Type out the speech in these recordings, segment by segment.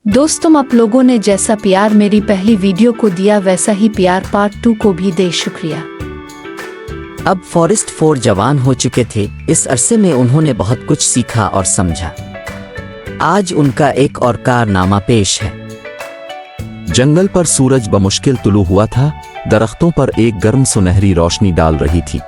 दोस्तों, आप लोगों ने जैसा प्यार मेरी पहली वीडियो को दिया वैसा ही प्यार पार्ट 2 को भी दे शुक्रिया। अब फॉरेस्ट 4 जवान हो चुके थे। इस अरसे में उन्होंने बहुत कुछ सीखा और समझा। आज उनका एक और कारनामा पेश है। जंगल पर सूरज बमुश्किल तुलू हुआ था। दरख्तों पर एक गर्म सुनहरी रोशनी डाल रही थी।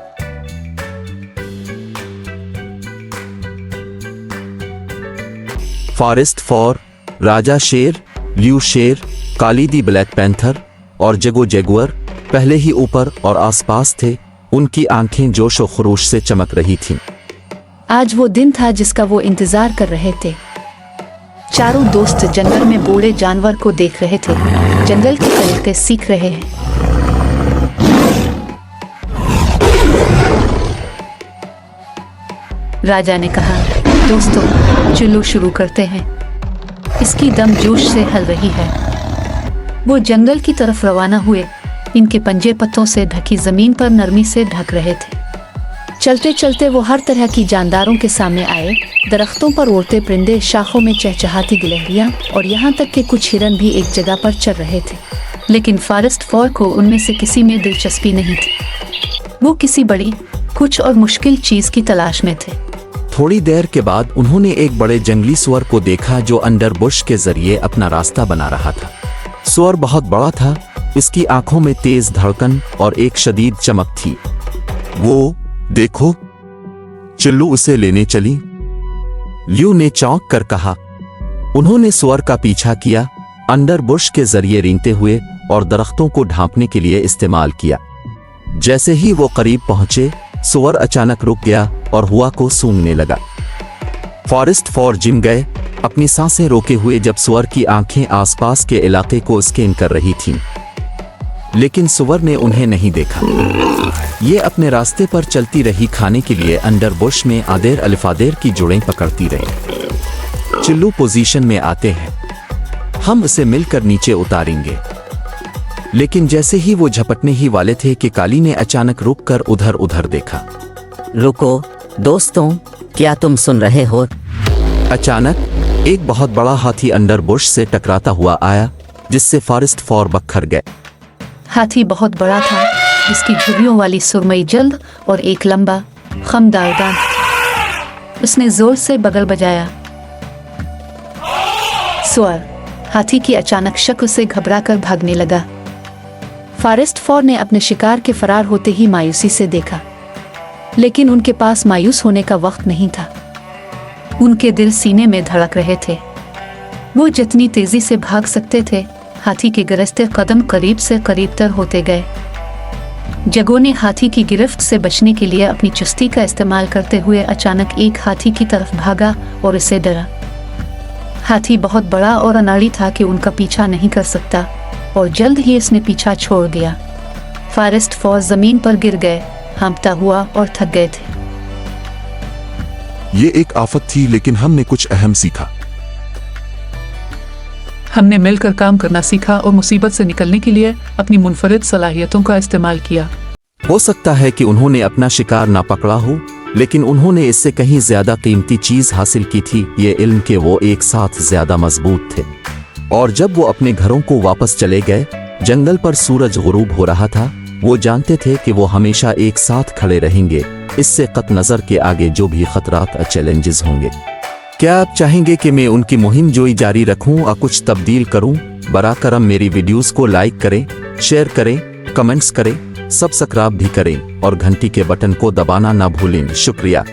फॉरेस्ट 4, राजा शेर, ल्यू शेर, काली दी ब्लैक पैंथर और जगो जगुअर पहले ही ऊपर और आसपास थे। उनकी आंखें जोश और खरोश से चमक रही थीं। आज वो दिन था जिसका वो इंतजार कर रहे थे। चारों दोस्त जंगल में बूढ़े जानवर को देख रहे थे, जंगल के तरीके सीख रहे हैं। राजा ने कहा, दोस्तों चलो शुरू करते हैं। इसकी दम जोश से हल रही है। वो जंगल की तरफ रवाना हुए। इनके पंजे पत्तों से ढकी जमीन पर नरमी से ढक रहे थे। चलते चलते वो हर तरह की जानदारों के सामने आए। दरख्तों पर उड़ते परिंदे, शाखों में चहचहाती गिलहरियां और यहाँ तक कि कुछ हिरन भी एक जगह पर चल रहे थे। लेकिन फॉरेस्ट 4 को उनमें से किसी में दिलचस्पी नहीं थी। वो किसी बड़ी, कुछ और मुश्किल चीज की तलाश में थे। थोड़ी देर के बाद उन्होंने एक बड़े जंगली सुअर को देखा जो अंडर बुश के जरिए अपना रास्ता बना रहा था। सुअर बहुत बड़ा था। इसकी आंखों में तेज धड़कन और एक शदीद चमक थी। वो देखो, चिल्लू उसे लेने चली, ल्यू ने चौंक कर कहा। उन्होंने सुअर का पीछा किया, अंडर बुश के जरिए रेंगते हुए और दरख्तों को ढांपने के लिए इस्तेमाल किया। जैसे ही वो करीब पहुंचे, सुअर अचानक रुक गया और हुआ को सूंघने लगा। फॉरेस्ट 4 जिम गए, अपनी सांसें रोके हुए, जब सुअर की आंखें आसपास के इलाके को स्कैन कर रही थीं। लेकिन सुअर ने उन्हें नहीं देखा। ये अपने रास्ते पर चलती रही, खाने के लिए अंडर बुश में आदेर अलिफादेर की जुड़ें पकड़ती रही। चिल्लू पोजीशन में आते हैं, हम उसे मिलकर नीचे उतारेंगे। लेकिन जैसे ही वो झपटने ही वाले थे कि काली ने अचानक रुककर उधर उधर देखा। रुको दोस्तों, क्या तुम सुन रहे हो? अचानक एक बहुत बड़ा हाथी अंडर बुश से टकराता हुआ आया, जिससे फॉरेस्ट 4 बखर गए। हाथी बहुत बड़ा था, जिसकी झुर्रियों वाली सुरमई जल्द और एक लंबा खमदार दांत। उसने जोर से बगल बजाया। सुअर हाथी की अचानक शक्ल से घबराकर भागने लगा। फॉरेस्ट 4 ने अपने शिकार के फरार होते ही मायूसी से देखा, लेकिन उनके पास मायूस होने का वक्त नहीं था। उनके दिल सीने में धड़क रहे थे। वो जितनी तेजी से भाग सकते थे, हाथी के गरजते कदम करीब से करीबतर होते गए। जगो ने हाथी की गिरफ्त से बचने के लिए अपनी चुस्ती का इस्तेमाल करते हुए अचानक एक हाथी की तरफ भागा और इसे डरा। हाथी बहुत बड़ा और अनाड़ी था कि उनका पीछा नहीं कर सकता, और जल्द ही इसने पीछा छोड़ दिया। फॉरेस्ट 4 जमीन पर गिर गए, हाँफता हुआ और थक गए थे। ये एक आफत थी, लेकिन हमने कुछ अहम सीखा। हमने मिलकर काम करना सीखा और मुसीबत से निकलने के लिए अपनी मुनफरिद सलाहियतों का इस्तेमाल किया। हो सकता है कि उन्होंने अपना शिकार ना पकड़ा हो, लेकिन उन्होंने इससे कहीं ज्यादा कीमती चीज हासिल की थी, ये इल्म के वो एक साथ ज्यादा मजबूत थे। और जब वो अपने घरों को वापस चले गए, जंगल पर सूरज गुरूब हो रहा था। वो जानते थे कि वो हमेशा एक साथ खड़े रहेंगे, इससे कत नजर के आगे जो भी खतरात और चैलेंजेस होंगे। क्या आप चाहेंगे कि मैं उनकी मुहिम जोई जारी रखूं और कुछ तब्दील करूं? बरा करम मेरी वीडियोस को लाइक करें, शेयर करें, कमेंट्स करें, सब्सक्राइब भी करें और घंटी के बटन को दबाना ना भूलें। शुक्रिया।